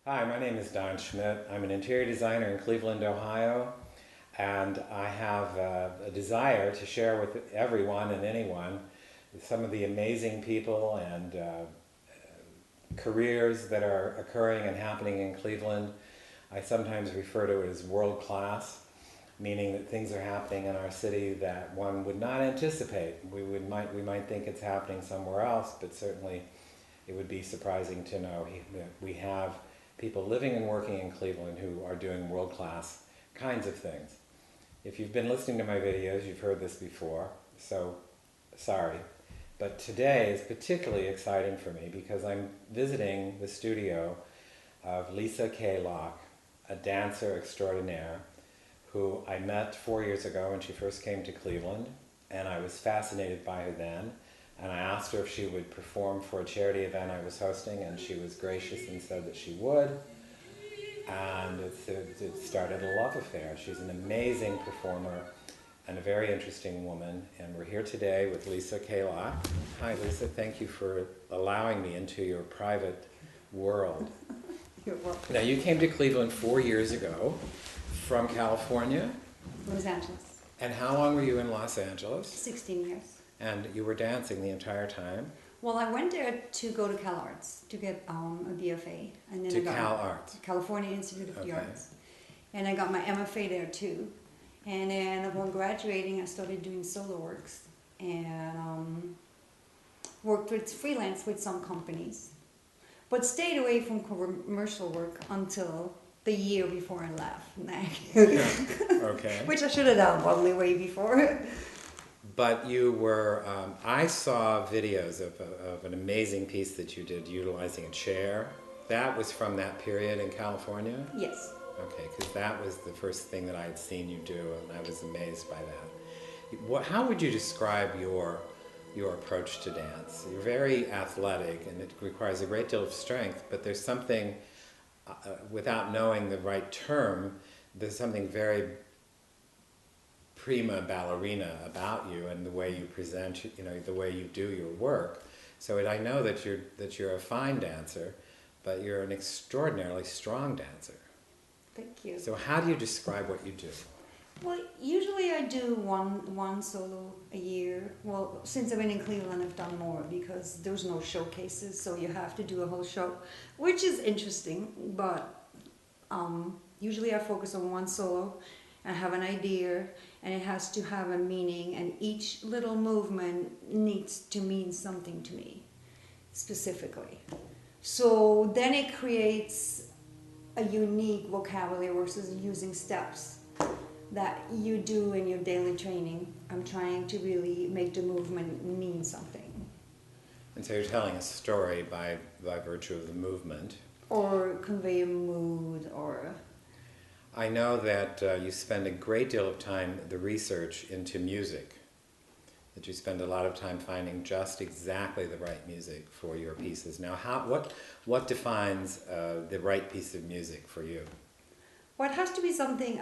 Hi, my name is Bingham Schmitt. I'm an interior designer in Cleveland, Ohio, and I have a desire to share with everyone and anyone some of the amazing people and careers that are occurring and happening in Cleveland. I sometimes refer to it as world class, meaning that things are happening in our city that one would not anticipate. We might think it's happening somewhere else, but certainly it would be surprising to know that we have people living and working in Cleveland who are doing world-class kinds of things. If you've been listening to my videos, you've heard this before, so sorry. But today is particularly exciting for me because I'm visiting the studio of Lisa K. Locke, a dancer extraordinaire who I met 4 years ago when she first came to Cleveland, and I was fascinated by her then. And I asked her if she would perform for a charity event I was hosting, and she was gracious and said that she would. And it started a love affair. She's an amazing performer and a very interesting woman. And we're here today with Lisa K. Locke. Hi, Lisa. Thank you for allowing me into your private world. You're welcome. Now, you came to Cleveland 4 years ago from California. Los Angeles. And how long were you in Los Angeles? 16 years. And you were dancing the entire time? Well, I went there to go to Cal Arts to get a BFA, and then To I got Cal Arts? California Institute of the Okay. Arts, and I got my MFA there too. And then upon graduating, I started doing solo works and worked with freelance with some companies, but stayed away from commercial work until the year before I left. Okay. Which I should have done probably way before. But you were, I saw videos of an amazing piece that you did utilizing a chair. That was from that period in California? Yes. Okay, because that was the first thing that I had seen you do, and I was amazed by that. How would you describe your approach to dance? You're very athletic, and it requires a great deal of strength, but there's something, without knowing the right term, there's something very prima ballerina about you and the way you present, the way you do your work. So I know that you're a fine dancer, but you're an extraordinarily strong dancer. Thank you. So how do you describe what you do? Well, usually I do one solo a year. Well, since I've been in Cleveland, I've done more because there's no showcases, so you have to do a whole show, which is interesting. But usually I focus on one solo. I have an idea, and it has to have a meaning, and each little movement needs to mean something to me, specifically. So then it creates a unique vocabulary versus using steps that you do in your daily training. I'm trying to really make the movement mean something. And so you're telling a story by virtue of the movement. Or convey a mood, or... I know that you spend a great deal of time, the research into music, that you spend a lot of time finding just exactly the right music for your pieces. Now, what defines the right piece of music for you? Well, it has to be something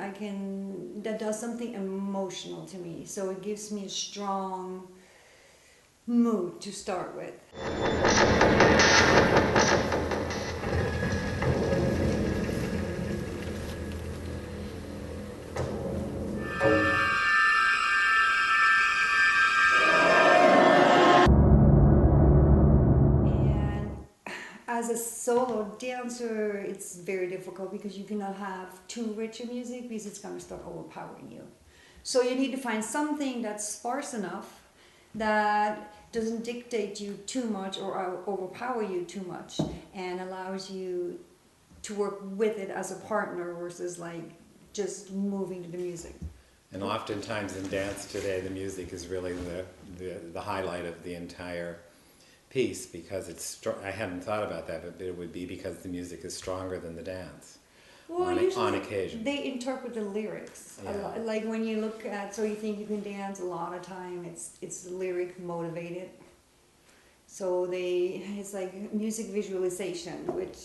that does something emotional to me, so it gives me a strong mood to start with. As a solo dancer, it's very difficult because you cannot have too rich a music because it's going to start overpowering you. So you need to find something that's sparse enough that doesn't dictate you too much or overpower you too much and allows you to work with it as a partner versus like just moving to the music. And oftentimes in dance today, the music is really the highlight of the entire piece because I hadn't thought about that, but it would be because the music is stronger than the dance. Well, on occasion. They interpret the lyrics a lot. Like when you look at So You Think You Can Dance, a lot of time it's lyric motivated. So it's like music visualization, which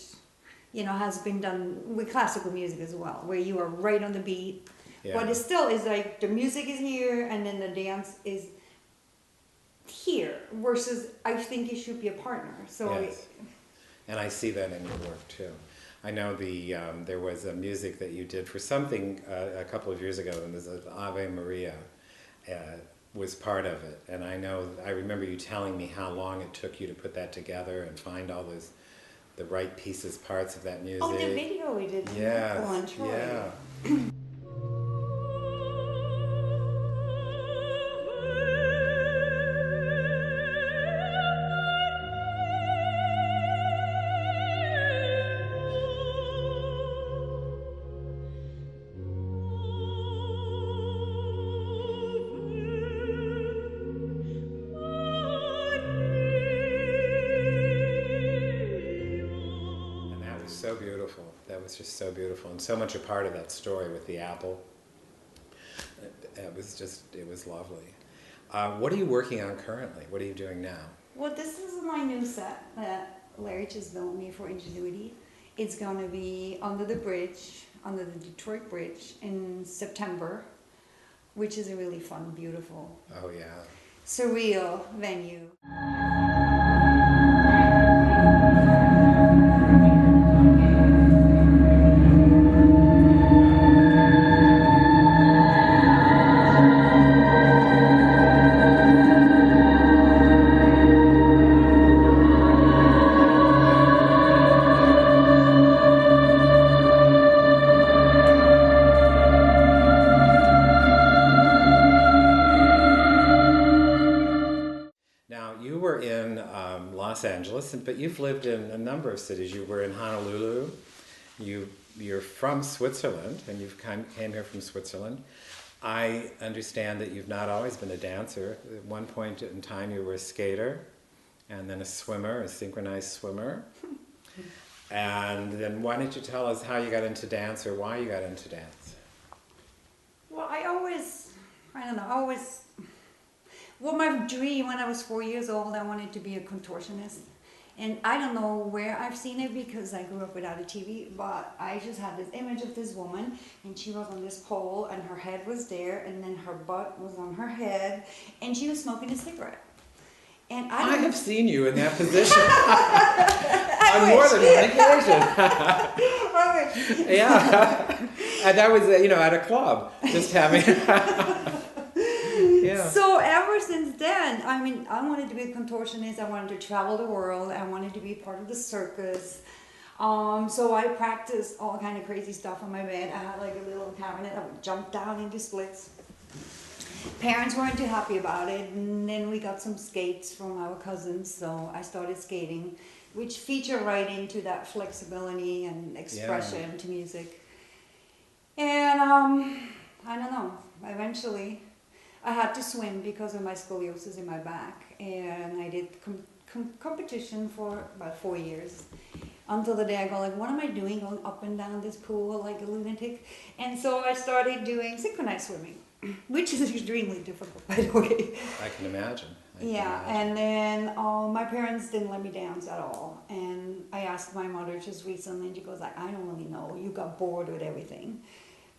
has been done with classical music as well, where you are right on the beat. Yeah. But it still is like the music is here and then the dance is here, versus I think it should be a partner. So yes. And I see that in your work too. I know there was a music that you did for something a couple of years ago, and there's an Ave Maria was part of it. And I remember you telling me how long it took you to put that together and find all the right pieces, parts of that music. Oh, the video we did. Yes, yeah. So beautiful. That was just so beautiful, and so much a part of that story with the apple. It was lovely. What are you working on currently? What are you doing now? Well, this is my new set that Larry just built me for Ingenuity. It's going to be under the Detroit Bridge in September, which is a really fun, beautiful, oh yeah, surreal venue. You were in Los Angeles, but you've lived in a number of cities. You were in Honolulu. You're from Switzerland, and you've came here from Switzerland. I understand that you've not always been a dancer. At one point in time, you were a skater, and then a swimmer, a synchronized swimmer. And then why don't you tell us how you got into dance, or why you got into dance? Well, well, my dream when I was 4 years old, I wanted to be a contortionist. And I don't know where I've seen it because I grew up without a TV, but I just had this image of this woman, and she was on this pole, and her head was there, and then her butt was on her head, and she was smoking a cigarette. And I have seen you in that position on more than one occasion. Yeah, and that was at a club, just having. Yeah. So ever since then, I wanted to be a contortionist. I wanted to travel the world. I wanted to be part of the circus. So I practiced all kind of crazy stuff on my bed. I had like a little cabinet. I would jump down into splits. Parents weren't too happy about it, and then we got some skates from our cousins. So I started skating, which feature right into that flexibility and expression to music. And I don't know. Eventually, I had to swim because of my scoliosis in my back, and I did competition for about 4 years until the day I go like, what am I doing going up and down this pool like a lunatic? And so I started doing synchronized swimming, which is extremely difficult, by the way. I can imagine. And then my parents didn't let me dance at all, and I asked my mother just recently, and she goes like, I don't really know, you got bored with everything.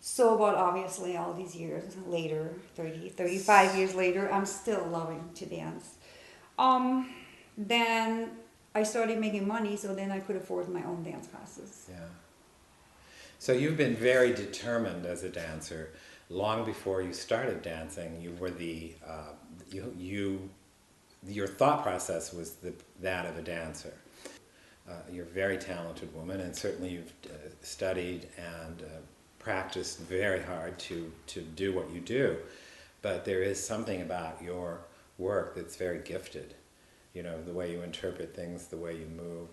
So, but obviously all these years later, 35 years later, I'm still loving to dance. Then I started making money, so then I could afford my own dance classes. Yeah. So you've been very determined as a dancer. Long before you started dancing, you were your thought process was that of a dancer. You're a very talented woman, and certainly you've studied and practiced very hard to do what you do, but there is something about your work that's very gifted. The way you interpret things, the way you move,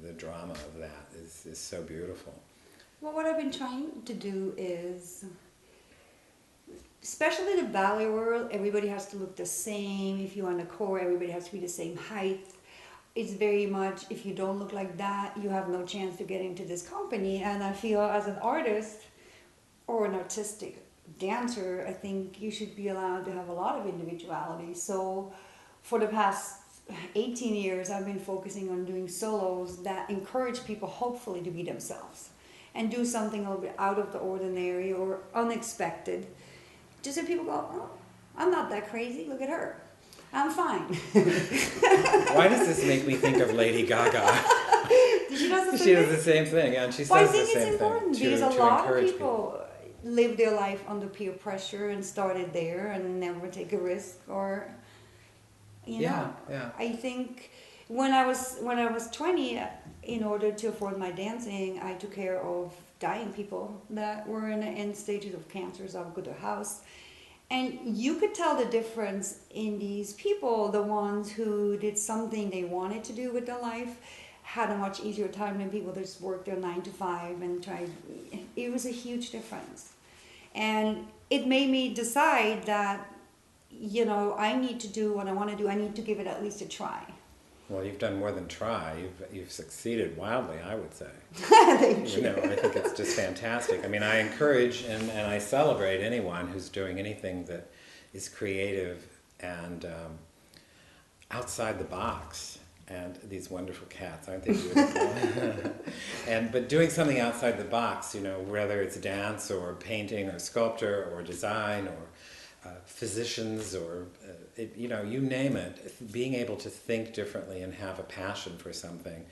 the drama of that is so beautiful. Well, what I've been trying to do is, especially the ballet world, everybody has to look the same. If you're on the core, everybody has to be the same height. It's very much, if you don't look like that, you have no chance to get into this company. And I feel as an artist, or an artistic dancer, I think you should be allowed to have a lot of individuality. So for the past 18 years, I've been focusing on doing solos that encourage people hopefully to be themselves and do something a little bit out of the ordinary or unexpected. Just so people go, oh, I'm not that crazy, look at her. I'm fine. Why does this make me think of Lady Gaga? She does the same She does thing? the same thing, and she Well, I says the think it's same thing important to, because a to lot of encourage people live their life under peer pressure and started there and never take a risk, or Yeah, yeah. I think when I was 20, in order to afford my dancing, I took care of dying people that were in the end stages of cancers. I would go to a house, and you could tell the difference in these people. The ones who did something they wanted to do with their life had a much easier time than people that just worked their 9 to 5 and tried. It was a huge difference, and it made me decide that I need to do what I want to do. I need to give it at least a try. Well, you've done more than try. You've succeeded wildly, I would say. Thank you. I think it's just fantastic. I mean, I encourage and I celebrate anyone who's doing anything that is creative and outside the box. And these wonderful cats, aren't they beautiful? But doing something outside the box, whether it's dance or painting or sculpture or design or physicians or you name it, being able to think differently and have a passion for something.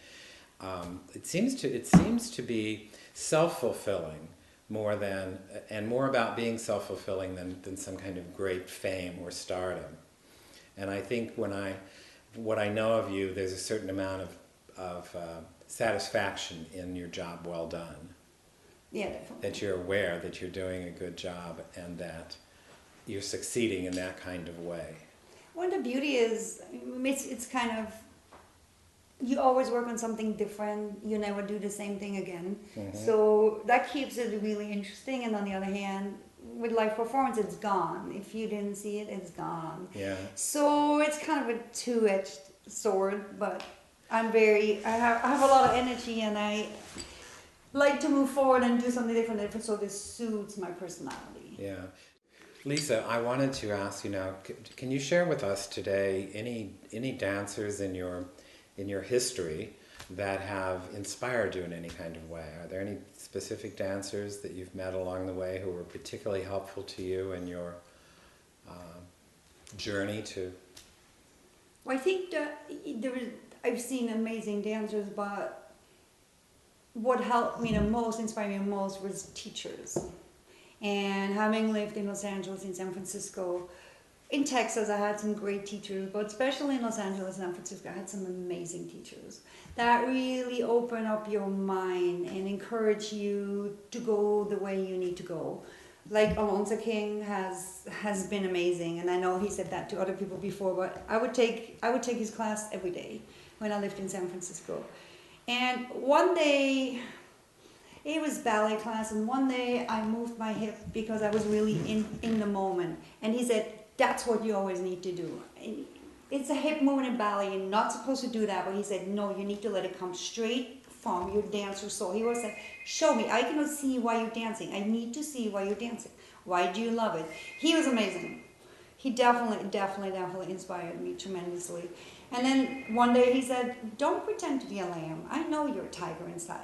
It seems to be self-fulfilling more about being self-fulfilling than some kind of great fame or stardom. And I think what I know of you, there's a certain amount of satisfaction in your job well done. Yeah, definitely. That you're aware that you're doing a good job and that you're succeeding in that kind of way. Well, the beauty is, it's kind of, you always work on something different. You never do the same thing again. Mm-hmm. So that keeps it really interesting. And on the other hand, with live performance, it's gone. If you didn't see it, it's gone. Yeah. So it's kind of a two-edged sword. But I have a lot of energy, and I like to move forward and do something different. So this suits my personality. Yeah. Lisa, I wanted to ask you now, can you share with us today any dancers in your history that have inspired you in any kind of way? Are there any specific dancers that you've met along the way who were particularly helpful to you in your journey to? Well, I think that I've seen amazing dancers, but what helped me the most, inspired me the most, was teachers. And having lived in Los Angeles, in San Francisco, in Texas, I had some great teachers, but especially in Los Angeles and San Francisco, I had some amazing teachers that really open up your mind and encourage you to go the way you need to go. Like Alonzo King has been amazing, and I know he said that to other people before, but I would take his class every day when I lived in San Francisco. And one day, it was ballet class, and one day I moved my hip because I was really in the moment. And he said, that's what you always need to do. And it's a hip movement in ballet, you're not supposed to do that, but he said, no, you need to let it come straight from your dancer's soul. He was like, show me, I cannot see why you're dancing. I need to see why you're dancing. Why do you love it? He was amazing. He definitely inspired me tremendously. And then one day he said, don't pretend to be a lamb. I know you're a tiger inside.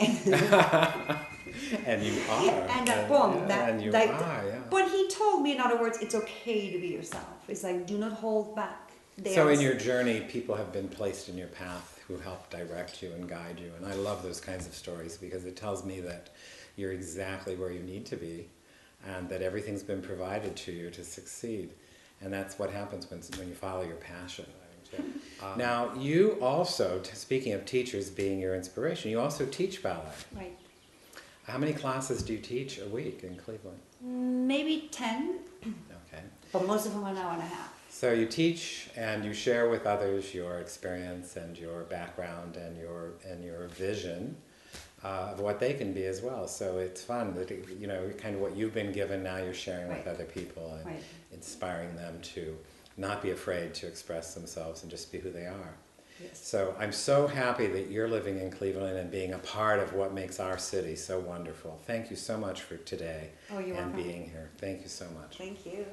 And you are. And that boom. And you are, yeah. But he told me, in other words, it's okay to be yourself. It's like, do not hold back. So in your journey, people have been placed in your path who help direct you and guide you. And I love those kinds of stories because it tells me that you're exactly where you need to be and that everything's been provided to you to succeed. And that's what happens when you follow your passion. Now, you also, speaking of teachers being your inspiration, you also teach ballet. Right. How many classes do you teach a week in Cleveland? Maybe 10. Okay. But most of them are an hour and a half. So you teach and you share with others your experience and your background and your vision of what they can be as well. So it's fun that kind of what you've been given now you're sharing with other people and inspiring them to not be afraid to express themselves and just be who they are. Yes. So I'm so happy that you're living in Cleveland and being a part of what makes our city so wonderful. Thank you so much for today Oh, you're and welcome. being here. Thank you so much. Thank you.